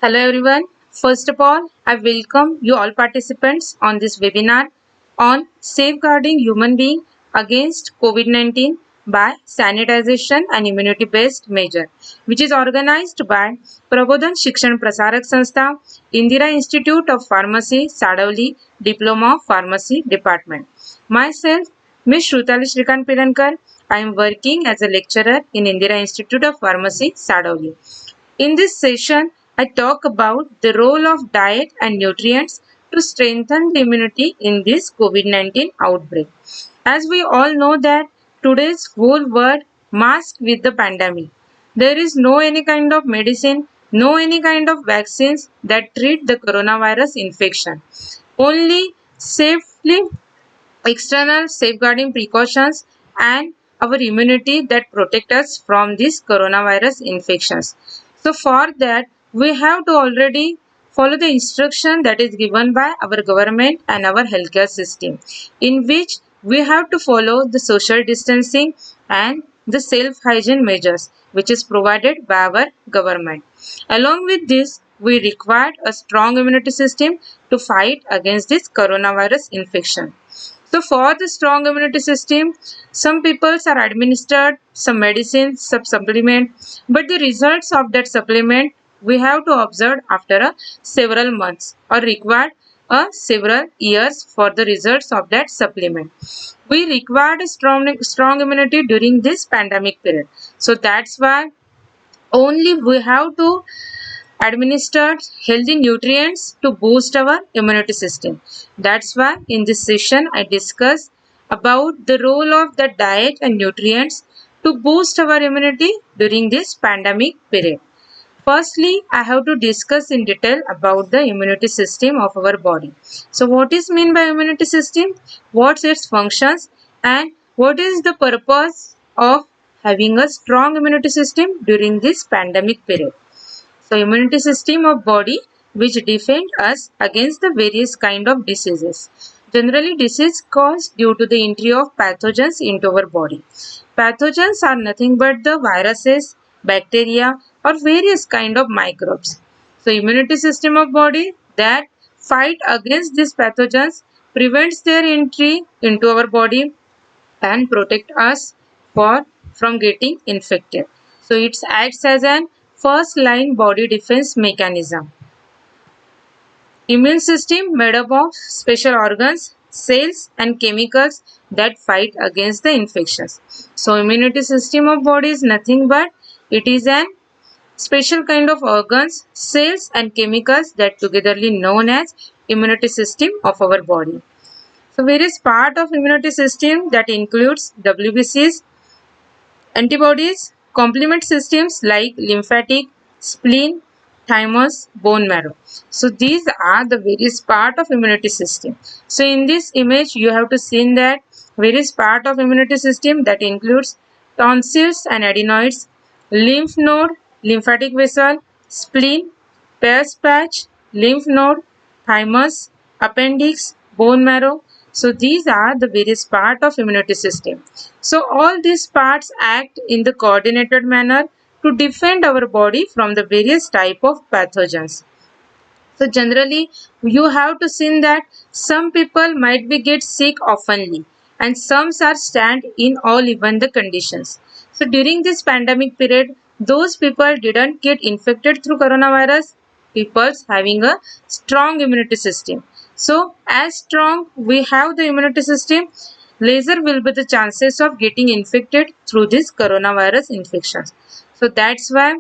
Hello everyone. First of all, I welcome you all participants on this webinar on safeguarding human being against COVID-19 by sanitization and immunity based measure, which is organized by Prabodhan Shikshan Prasarak Sanstha, Indira Institute of Pharmacy, Sadavli, Diploma of Pharmacy Department. Myself, Ms. Shrutali Shrikant Pirankar, I am working as a lecturer in Indira Institute of Pharmacy, Sadavli. In this session, I talk about the role of diet and nutrients to strengthen the immunity in this COVID-19 outbreak. As we all know that today's whole world masked with the pandemic. There is no any kind of medicine, no any kind of vaccines that treat the coronavirus infection. Only safely external safeguarding precautions and our immunity that protect us from these coronavirus infections. So for that, we have to already follow the instruction that is given by our government and our healthcare system, in which we have to follow the social distancing and the self hygiene measures which is provided by our government. Along with this, we require a strong immunity system to fight against this coronavirus infection. So for the strong immunity system, some people are administered some medicines, some supplement, but the results of that supplement we have to observe after several months or required several years for the results of that supplement. We required a strong immunity during this pandemic period. So that's why only we have to administered healthy nutrients to boost our immunity system. That's why in this session I discuss about the role of the diet and nutrients to boost our immunity during this pandemic period. Firstly, I have to discuss in detail about the immunity system of our body. So what is meant by immunity system? What's its functions and what is the purpose of having a strong immunity system during this pandemic period? So immunity system of body which defend us against the various kind of diseases. Generally disease caused due to the entry of pathogens into our body. Pathogens are nothing but the viruses, bacteria or various kind of microbes. So immunity system of body that fight against these pathogens prevents their entry into our body and protect us from getting infected. So it acts as an first line body defense mechanism. Immune system made up of special organs, cells and chemicals that fight against the infections. So immunity system of body is nothing but it is an special kind of organs, cells and chemicals that togetherly known as immunity system of our body. So various part of immunity system that includes WBCs, antibodies, complement systems like lymphatic, spleen, thymus, bone marrow. So these are the various part of immunity system. So in this image you have to see that various part of immunity system that includes tonsils and adenoids, lymph node, lymphatic vessel, spleen, Peyer's patch, lymph node, thymus, appendix, bone marrow. So these are the various part of immunity system. So all these parts act in the coordinated manner to defend our body from the various type of pathogens. So generally you have to see that some people might be get sick oftenly and some are stand in all even the conditions. So during this pandemic period, those people didn't get infected through coronavirus, people's having a strong immunity system. So as strong we have the immunity system, lesser will be the chances of getting infected through this coronavirus infections. So that's why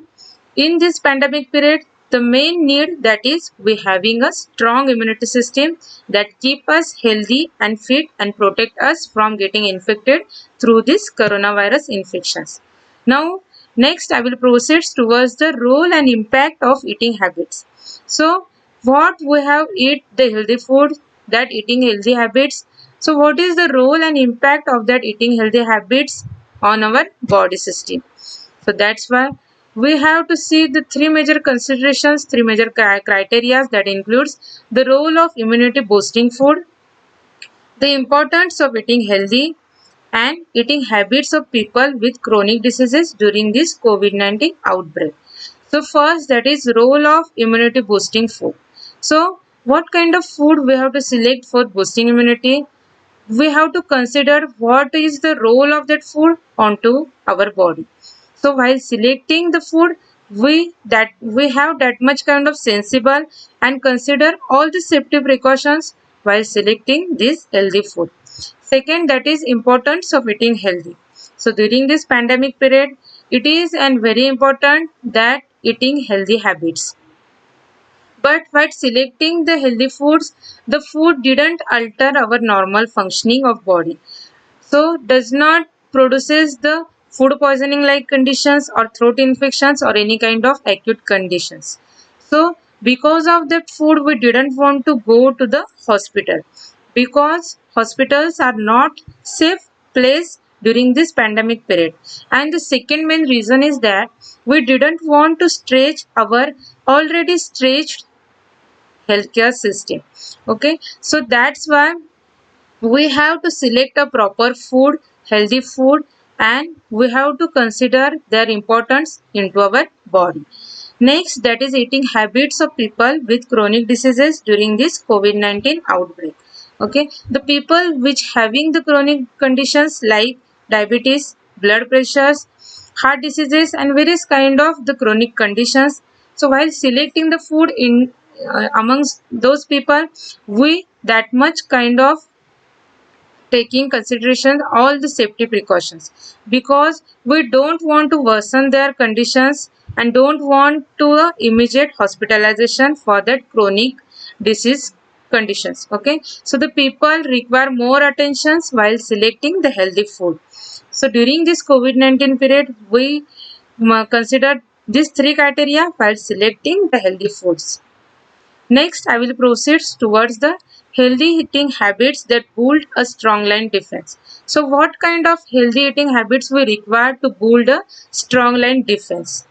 in this pandemic period, the main need that is we having a strong immunity system that keep us healthy and fit and protect us from getting infected through this coronavirus infections. Now, next I will proceed towards the role and impact of eating habits. So, what we have eat the healthy food, that eating healthy habits. So, what is the role and impact of that eating healthy habits on our body system? So that's why we have to see the three major considerations, three major criteria that includes the role of immunity boosting food, the importance of eating healthy and eating habits of people with chronic diseases during this COVID-19 outbreak. So first, that is role of immunity boosting food. So what kind of food we have to select for boosting immunity? We have to consider what is the role of that food onto our body. So while selecting the food, we have that much kind of sensible and consider all the safety precautions while selecting this healthy food. Second, that is importance of eating healthy. So during this pandemic period, it is and very important that eating healthy habits. But while selecting the healthy foods, the food didn't alter our normal functioning of body. So does not produces the food poisoning like conditions or throat infections or any kind of acute conditions. So because of that food, we didn't want to go to the hospital because hospitals are not safe place during this pandemic period. And the second main reason is that we didn't want to stretch our already stretched healthcare system. Okay, so that's why we have to select a proper food, healthy food, and we have to consider their importance into our body. Next, that is eating habits of people with chronic diseases during this COVID-19 outbreak. Okay, the people which having the chronic conditions like diabetes, blood pressures, heart diseases, and various kind of the chronic conditions. So while selecting the food in amongst those people, we that much kind of taking consideration all the safety precautions because we don't want to worsen their conditions and don't want to immediate hospitalization for that chronic disease conditions. Okay, so the people require more attentions while selecting the healthy food. So during this COVID-19 period, we consider these three criteria while selecting the healthy foods. Next, I will proceed towards the healthy eating habits that build a strong line defense. So, what kind of healthy eating habits we require to build a strong line defense?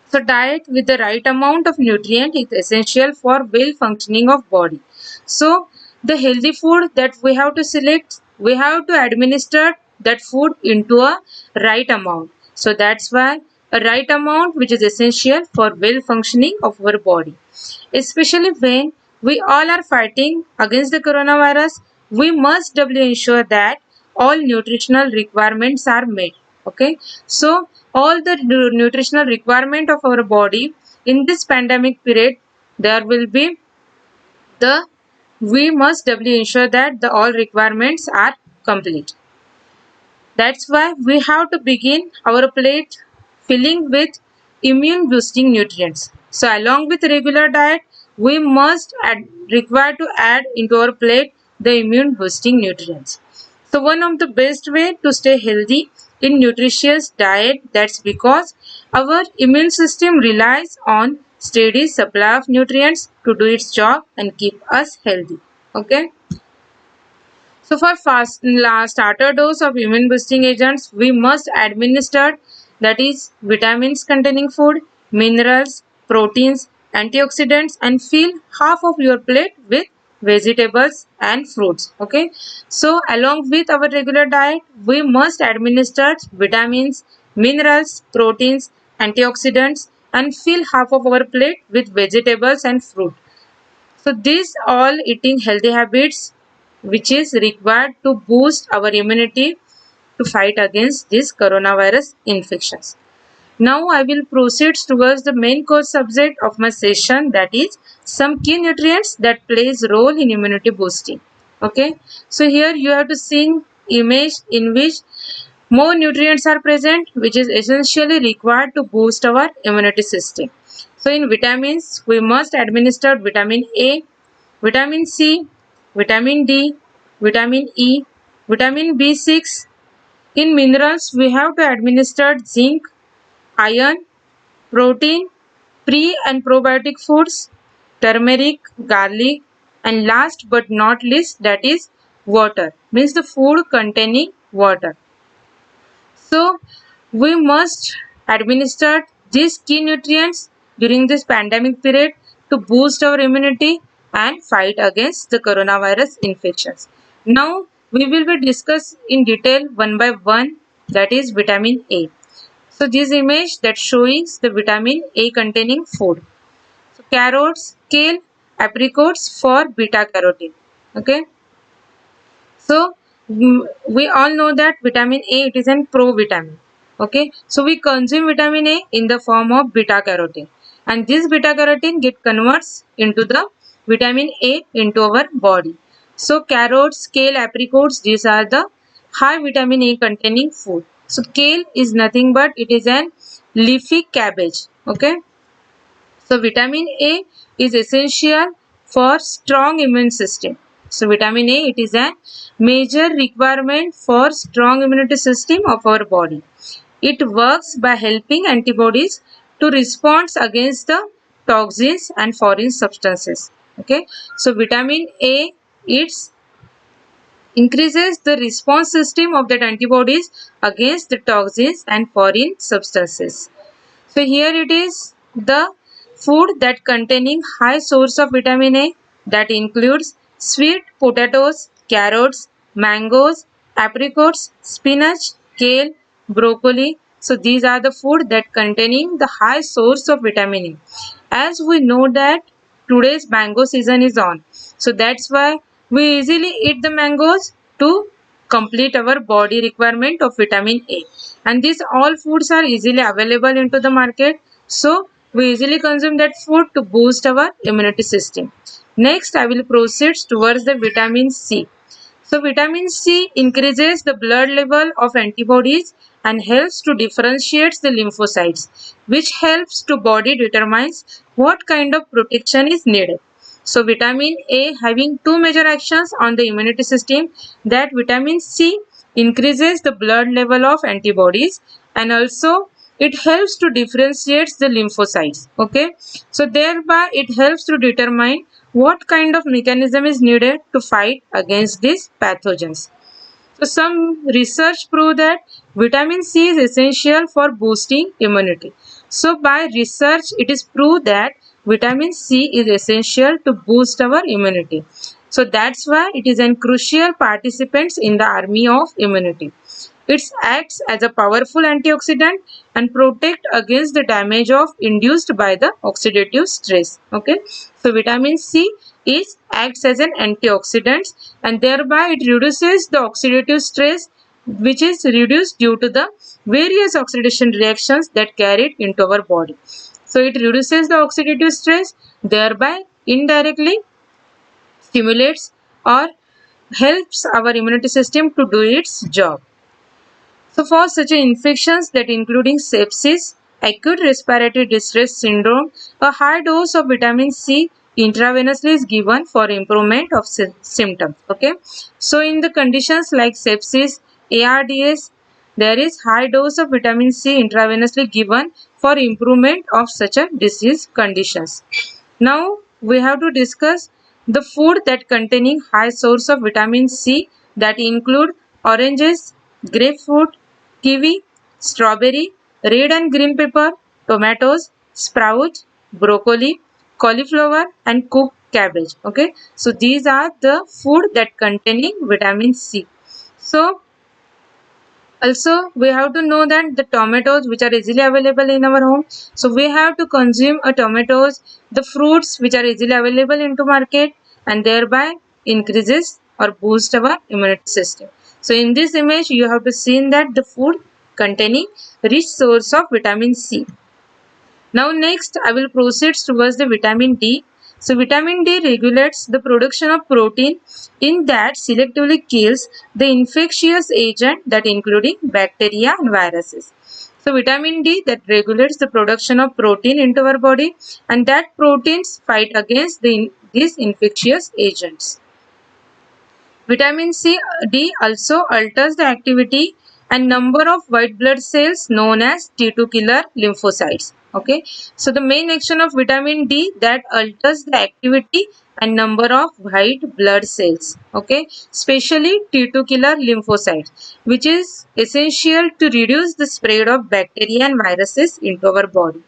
So, diet with the right amount of nutrient is essential for well functioning of body. So, the healthy food that we have to select, we have to administer that food into a right amount. So, that's why a right amount which is essential for well functioning of our body. Especially when we all are fighting against the coronavirus, we must doubly ensure that all nutritional requirements are met. Okay, so all the nutritional requirement of our body in this pandemic period, there will be the we must doubly ensure that the all requirements are complete. That's why we have to begin our plate filling with immune boosting nutrients. So along with regular diet, we must require to add into our plate the immune boosting nutrients. So one of the best way to stay healthy in nutritious diet, that's because our immune system relies on steady supply of nutrients to do its job and keep us healthy. Okay. So for starter dose of immune boosting agents, we must administer that is vitamins containing food, minerals, proteins, antioxidants and fill half of your plate with vegetables and fruits. Okay. So along with our regular diet, we must administer vitamins, minerals, proteins, antioxidants and fill half of our plate with vegetables and fruit. So these all eating healthy habits which is required to boost our immunity to fight against these coronavirus infections. Now I will proceed towards the main core subject of my session, that is some key nutrients that plays role in immunity boosting. Okay, so here you have to see image in which more nutrients are present which is essentially required to boost our immunity system. So in vitamins, we must administer vitamin A, vitamin C, vitamin D, vitamin E, vitamin B6. In minerals, we have to administer zinc, iron, protein, pre and probiotic foods, turmeric, garlic, and last but not least, that is water, means the food containing water. So we must administer these key nutrients during this pandemic period to boost our immunity and fight against the coronavirus infections. Now we will be discuss in detail one by one, that is vitamin A. So this image that shows the vitamin A containing food. So carrots, kale, apricots for beta carotene. Okay. So we all know that vitamin A, it is an provitamin. Okay. So we consume vitamin A in the form of beta carotene, and this beta carotene get converts into the vitamin A into our body. So carrots, kale, apricots, these are the high vitamin A containing food. So kale is nothing but it is an leafy cabbage. Okay. So vitamin A is essential for strong immune system. So vitamin A, it is a major requirement for strong immunity system of our body. It works by helping antibodies to respond against the toxins and foreign substances. Okay. So vitamin A, it's increases the response system of that antibodies against the toxins and foreign substances. So here it is the food that containing high source of vitamin A, that includes sweet potatoes, carrots, mangoes, apricots, spinach, kale, broccoli. So these are the food that containing the high source of vitamin A. As we know that today's mango season is on, so that's why we easily eat the mangoes to complete our body requirement of vitamin A, and these all foods are easily available into the market, so we easily consume that food to boost our immunity system. Next I will proceed towards the vitamin C. So vitamin C increases the blood level of antibodies and helps to differentiate the lymphocytes, which helps to body determines what kind of protection is needed. So vitamin A having two major actions on the immunity system, that vitamin C increases the blood level of antibodies and also it helps to differentiate the lymphocytes. Okay. So thereby it helps to determine what kind of mechanism is needed to fight against these pathogens. So some research prove that vitamin C is essential for boosting immunity. So by research it is proved that vitamin C is essential to boost our immunity. So that's why it is a crucial participant in the army of immunity. It acts as a powerful antioxidant and protect against the damage of induced by the oxidative stress. Okay. So vitamin C is acts as an antioxidant and thereby it reduces the oxidative stress, which is reduced due to the various oxidation reactions that carried into our body. So it reduces the oxidative stress, thereby indirectly stimulates or helps our immunity system to do its job. So for such infections that including sepsis, acute respiratory distress syndrome, a high dose of vitamin C intravenously is given for improvement of symptoms. Okay. So in the conditions like sepsis, ARDS, there is high dose of vitamin C intravenously given for improvement of such a disease conditions. Now we have to discuss the food that containing high source of vitamin C, that include oranges, grapefruit, kiwi, strawberry, red and green pepper, tomatoes, sprouts, broccoli, cauliflower and cooked cabbage. Okay. So these are the food that containing vitamin C. So also we have to know that the tomatoes which are easily available in our home, so we have to consume a tomatoes, the fruits which are easily available into market, and thereby increases or boost our immunity system. So in this image you have to see that the food containing rich source of vitamin C. Now next I will proceed towards the vitamin D. So vitamin D regulates the production of protein in that selectively kills the infectious agent that including bacteria and viruses. So vitamin D that regulates the production of protein into our body, and that proteins fight against these infectious agents. Vitamin D also alters the activity and number of white blood cells known as T2 killer lymphocytes. Okay. So the main action of vitamin D that alters the activity and number of white blood cells. Okay. Especially T2 killer lymphocytes, which is essential to reduce the spread of bacteria and viruses into our body.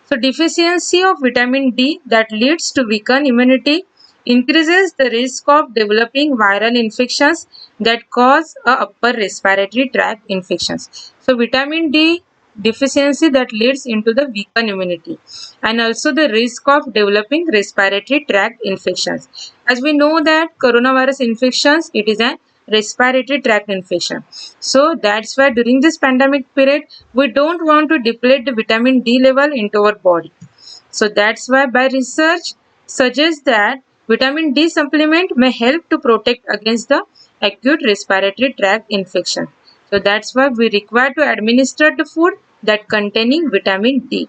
So deficiency of vitamin D that leads to weakened immunity, increases the risk of developing viral infections that cause upper respiratory tract infections. So vitamin D deficiency that leads into the weakened immunity and also the risk of developing respiratory tract infections. As we know that coronavirus infections, it is a respiratory tract infection. So that's why during this pandemic period, we don't want to deplete the vitamin D level into our body. So that's why by research suggests that vitamin D supplement may help to protect against the acute respiratory tract infection. So that's why we require to administer the food that containing vitamin D.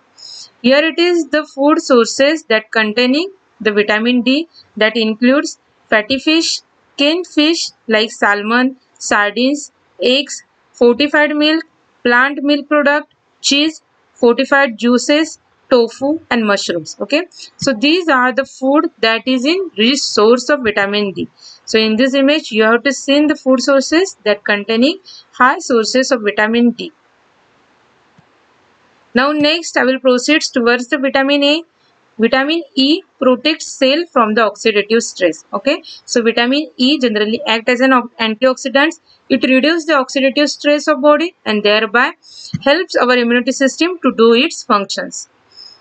Here it is the food sources that containing the vitamin D that includes fatty fish, canned fish like salmon, sardines, eggs, fortified milk, plant milk product, cheese, fortified juices, tofu and mushrooms. Okay, so these are the food that is in rich source of vitamin D. So in this image you have to see the food sources that containing high sources of vitamin D. Now next I will proceed towards the vitamin A. Vitamin E protects cell from the oxidative stress. Okay, so vitamin E generally act as an antioxidant. It reduces the oxidative stress of body and thereby helps our immunity system to do its functions.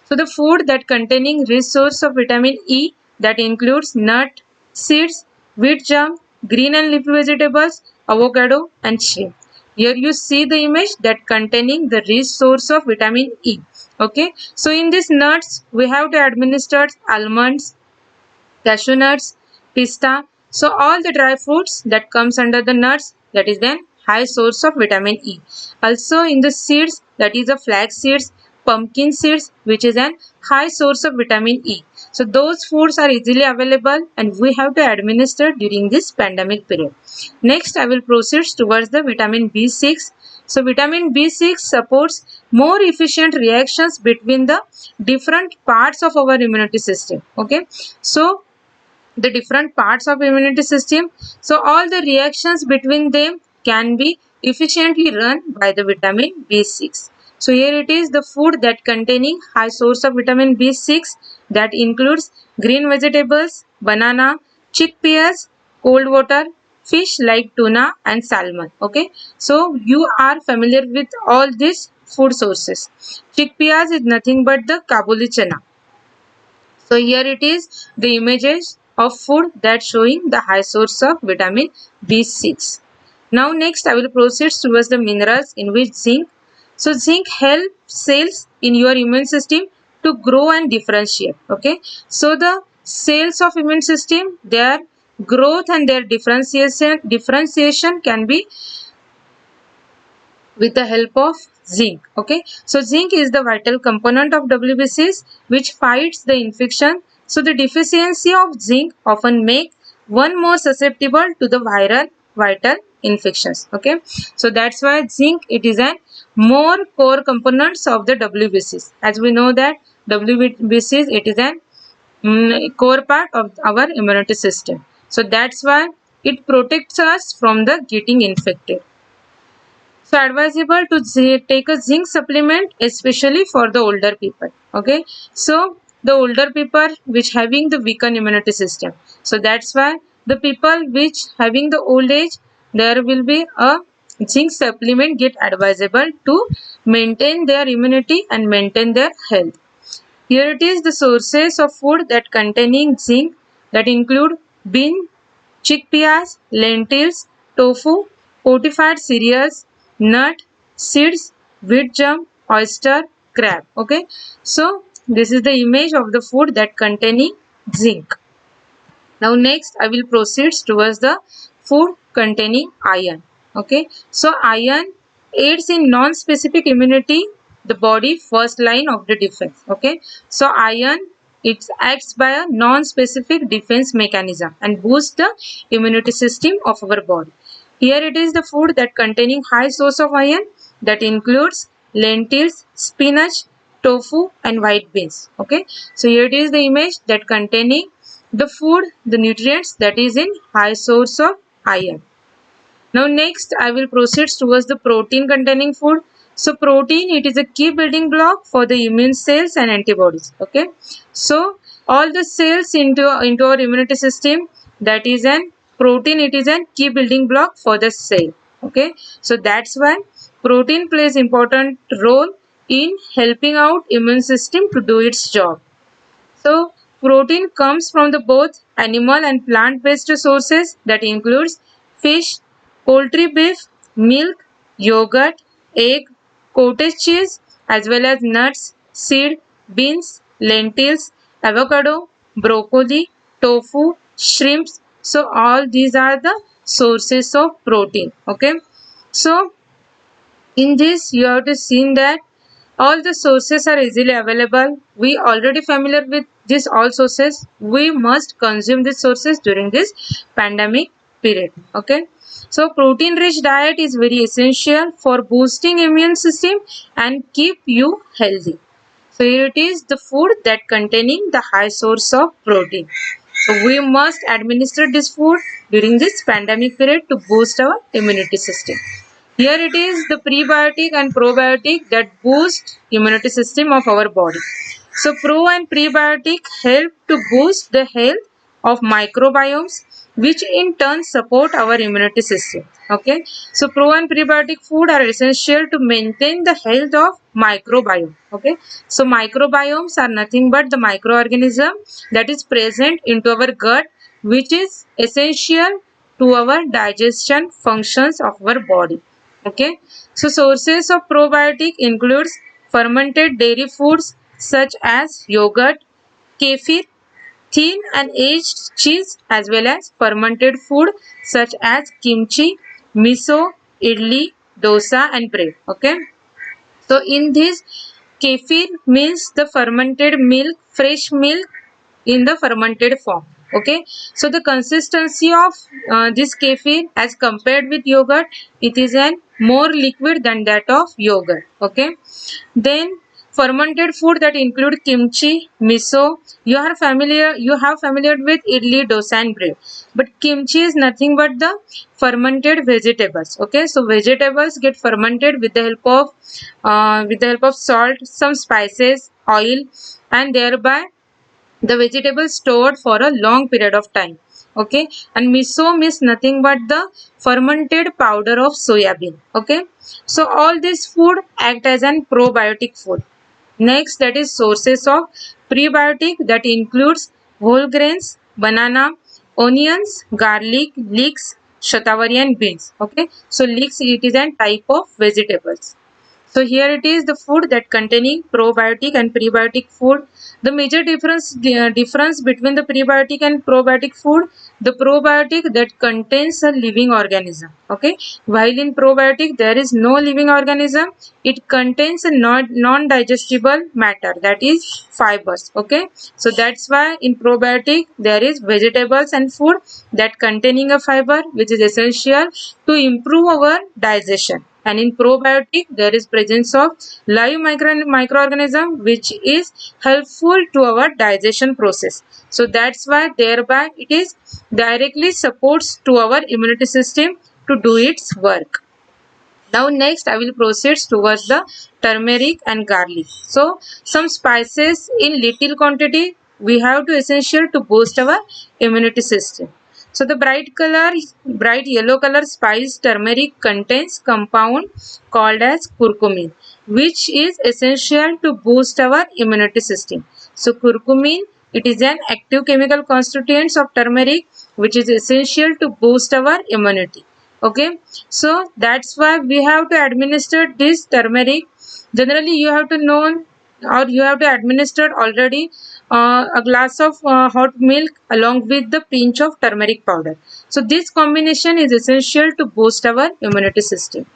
So the food that containing rich source of vitamin E that includes nut, seeds, wheat germ, green and leafy vegetables, avocado and shrimp. Here you see the image that containing the rich source of vitamin E. Okay, so in these nuts we have to administer almonds, cashew nuts, pista. So all the dry fruits that comes under the nuts, that is then high source of vitamin E. Also in the seeds, that is the flax seeds, pumpkin seeds, which is an high source of vitamin E. So those foods are easily available and we have to administer during this pandemic period. Next I will proceed towards the vitamin B6. So vitamin B6 supports more efficient reactions between the different parts of our immunity system. Okay, so the different parts of immunity system, so all the reactions between them can be efficiently run by the vitamin B6. So here it is the food that containing high source of vitamin B6 that includes green vegetables, banana, chickpeas, cold water, fish like tuna and salmon. Okay, so you are familiar with all these food sources. Chickpeas is nothing but the Kabuli chana. So here it is the images of food that showing the high source of vitamin B6. Now next I will proceed towards the minerals in which zinc. So zinc helps cells in your immune system to grow and differentiate. Okay. So the cells of immune system, their growth and their differentiation can be with the help of zinc. Okay, so zinc is the vital component of WBCs which fights the infection. So the deficiency of zinc often make one more susceptible to the viral infections. Okay, so that's why zinc, it is a more core components of the WBCs. As we know that WBCs, it is a core part of our immunity system. So that's why it protects us from the getting infected. So advisable to take a zinc supplement, especially for the older people. Okay, so the older people which having the weakened immunity system. So that's why the people which having the old age, there will be a zinc supplement get advisable to maintain their immunity and maintain their health. Here it is the sources of food that containing zinc that include bean, chickpeas, lentils, tofu, fortified cereals, nut, seeds, wheat germ, oyster, crab. Okay, so this is the image of the food that containing zinc. Now next I will proceed towards the food containing iron. Okay, so iron aids in non-specific immunity, the body first line of the defense. Okay, so iron, it acts by a non-specific defense mechanism and boosts the immunity system of our body. Here it is the food that containing high source of iron that includes lentils, spinach, tofu and white beans. Okay, so here it is the image that containing the food, the nutrients that is in high source of iron. Now next I will proceed towards the protein containing food. So protein, it is a key building block for the immune cells and antibodies. Okay, so all the cells into our immunity system, that is an protein, it is a key building block for the cell. Okay, so that's why Protein plays important role in helping out immune system to do its job. So protein comes from the both animal and plant-based sources that includes fish, poultry, beef, milk, yogurt, egg, cottage cheese, as well as nuts, seed, beans, lentils, avocado, broccoli, tofu, shrimps. So all these are the sources of protein. Okay. So in this, you have to see that all the sources are easily available. We already familiar with this all sources. We must consume these sources during this pandemic period. Okay. So protein rich diet is very essential for boosting immune system and keep you healthy. So here it is the food that containing the high source of protein. So we must administer this food during this pandemic period to boost our immunity system. Here it is the prebiotic and probiotic that boost immunity system of our body. So pro and prebiotic help to boost the health of microbiomes which in turn support our immunity system. Okay. So pro and prebiotic food are essential to maintain the health of microbiome. Okay. So microbiomes are nothing but the microorganism that is present into our gut which is essential to our digestion functions of our body. Okay. So sources of probiotic includes fermented dairy foods such as yogurt, kefir, thin and aged cheese, as well as fermented food such as kimchi, miso, idli, dosa and bread. Okay. So in this, kefir means the fermented milk, fresh milk in the fermented form. Okay. So the consistency of this kefir as compared with yogurt, it is an more liquid than that of yogurt. Okay. Then fermented food that include kimchi, miso. You have familiar with idli, dosa and bread. But kimchi is nothing but the fermented vegetables. Okay. So vegetables get fermented with the help of salt, some spices, oil, and thereby the vegetable stored for a long period of time. Okay. And miso means nothing but the fermented powder of soya bean. Okay. So all this food act as an probiotic food. Next, that is sources of prebiotic that includes whole grains, banana, onions, garlic, leeks, shatavari and beans. Okay. So leeks, it is a type of vegetables. So here it is the food that containing probiotic and prebiotic food. The major difference between the prebiotic and probiotic food, the probiotic that contains a living organism. Okay, while in probiotic there is no living organism, it contains a non-digestible matter, that is fibers. Okay, so that's why in probiotic there is vegetables and food that containing a fiber which is essential to improve our digestion. And in probiotic there is presence of live microorganism which is helpful to our digestion process. So that's why thereby it is directly supports to our immunity system to do its work. Now next I will proceed towards the turmeric and garlic. So some spices in little quantity we have to essential to boost our immunity system. So the bright yellow color spice turmeric contains compound called as curcumin, which is essential to boost our immunity system. So curcumin, it is an active chemical constituent of turmeric which is essential to boost our immunity. Okay, so that's why we have to administer this turmeric. Generally you have to know or you have to administer already a glass of hot milk along with the pinch of turmeric powder. So this combination is essential to boost our immunity system.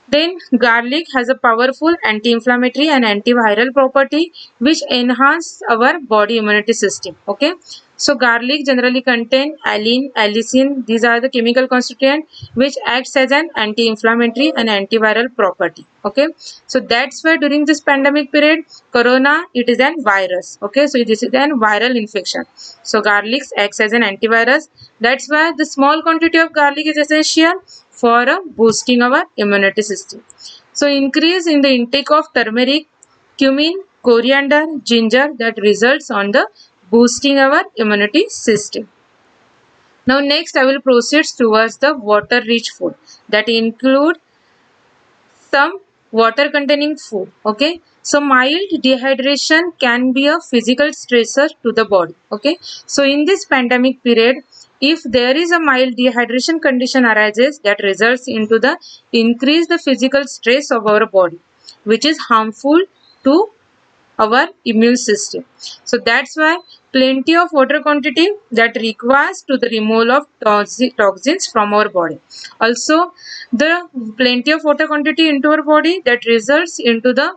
Then garlic has a powerful anti-inflammatory and antiviral property which enhance our body immunity system. Okay. So garlic generally contain allicin, allicin. These are the chemical constituent which acts as an anti-inflammatory and antiviral property. Okay. So that's why during this pandemic period, corona, it is an virus. Okay. So this is an viral infection. So garlic acts as an antivirus. That's why the small quantity of garlic is essential for boosting our immunity system. So increase in the intake of turmeric, cumin, coriander, ginger that results on the boosting our immunity system. Now next I will proceed towards the water rich food that include some water containing food. Okay, so mild dehydration can be a physical stressor to the body. Okay, so in this pandemic period, if there is a mild dehydration condition arises, that results into the increase the physical stress of our body, which is harmful to our immune system. So that's why plenty of water quantity that requires to the removal of toxins from our body. Also, the plenty of water quantity into our body that results into the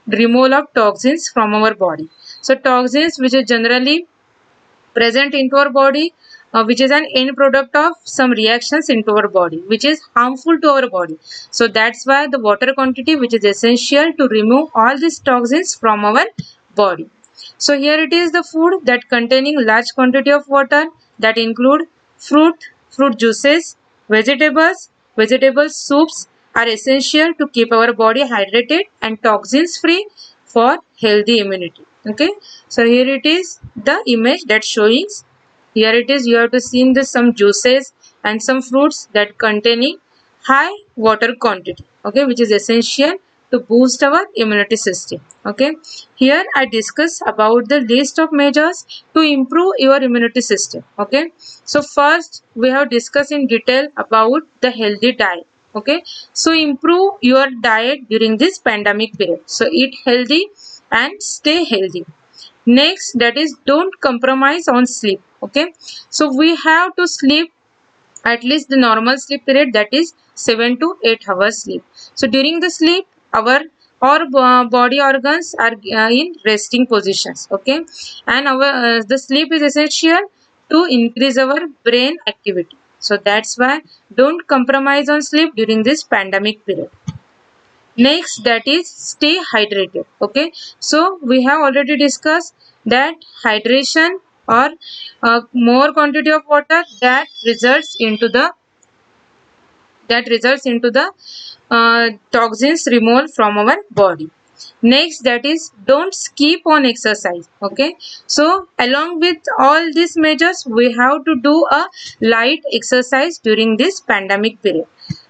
removal of toxins from our body. So toxins which is generally present into our body, which is an end product of some reactions into our body, which is harmful to our body. So that's why the water quantity which is essential to remove all these toxins from our body. So here it is the food that containing large quantity of water, that include fruit juices, vegetable soups are essential to keep our body hydrated and toxins free for healthy immunity. Okay, so here it is the image that showing. Here it is, you have to see in this some juices and some fruits that containing high water quantity, okay, which is essential to boost our immunity system. Okay, here I discuss about the list of measures to improve your immunity system. Okay, so first we have discussed in detail about the healthy diet. Okay, so improve your diet during this pandemic period. So eat healthy and stay healthy. Next, that is don't compromise on sleep. Okay, so we have to sleep at least the normal sleep period, that is 7 to 8 hours sleep. So during the sleep our body organs are in resting positions. Okay, and our the sleep is essential to increase our brain activity. So that's why don't compromise on sleep during this pandemic period. Next, that is stay hydrated. Okay, so we have already discussed that hydration or more quantity of water that results into the toxins removed from our body. Next, that is don't skip on exercise. Okay, so along with all these measures we have to do a light exercise during this pandemic period.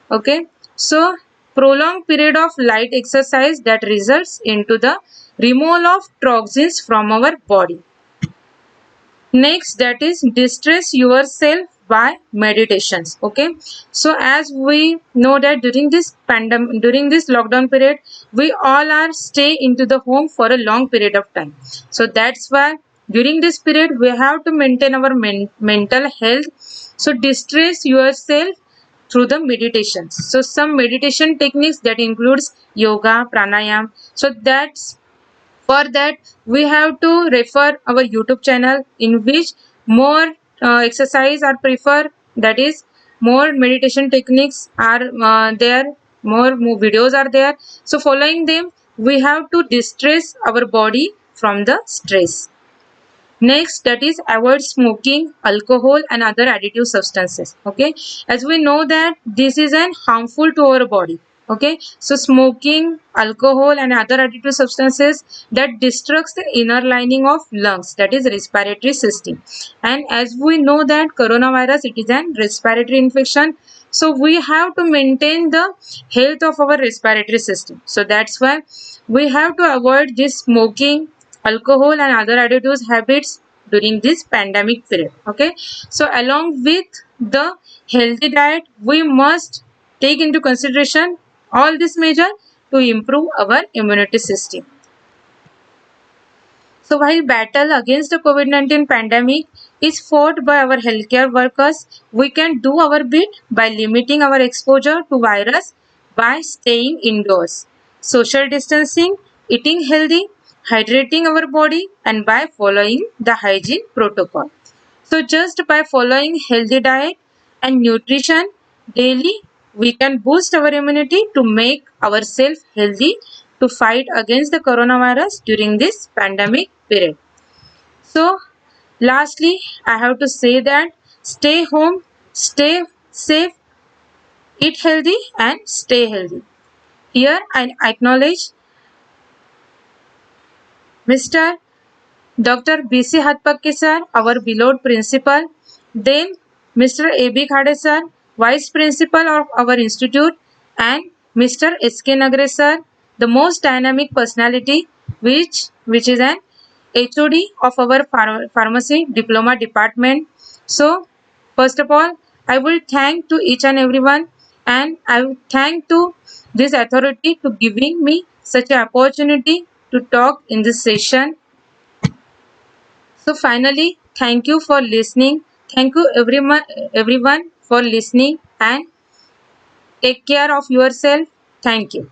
Okay, so prolonged period of light exercise that results into the removal of toxins from our body. Next, that is distress yourself by meditations. Okay, so as we know that during this lockdown period, we all are stay into the home for a long period of time. So that's why during this period we have to maintain our mental health. So distress yourself through the meditations. So some meditation techniques that includes yoga, pranayam. So that's for that we have to refer our YouTube channel in which more exercise are preferred, that is more meditation techniques are there, more videos are there. So following them we have to distress our body from the stress. Next, that is avoid smoking, alcohol and other additive substances. Okay, as we know that this is an harmful to our body. Okay, so smoking, alcohol and other additive substances that destructs the inner lining of lungs, that is respiratory system. And as we know that coronavirus, it is an respiratory infection. So we have to maintain the health of our respiratory system. So that's why we have to avoid this smoking, alcohol and other additives habits during this pandemic period. Okay, so along with the healthy diet we must take into consideration all this measure to improve our immunity system. So while battle against the COVID-19 pandemic is fought by our healthcare workers, we can do our bit by limiting our exposure to virus by staying indoors, social distancing, eating healthy, hydrating our body and by following the hygiene protocol. So just by following healthy diet and nutrition daily, we can boost our immunity to make ourselves healthy to fight against the coronavirus during this pandemic period. So lastly, I have to say that stay home, stay safe, eat healthy and stay healthy. Here I acknowledge Mr. Dr. B.C. Hatpakke sir, our beloved principal, then Mr. A.B. Khade sir, Vice Principal of our institute, and Mr. S.K. Nagre sir, the most dynamic personality, which is an HOD of our pharmacy diploma department. So, first of all, I will thank to each and everyone, and I will thank to this authority to giving me such an opportunity to talk in this session. So finally, thank you for listening. Thank you everyone for listening, and take care of yourself. Thank you.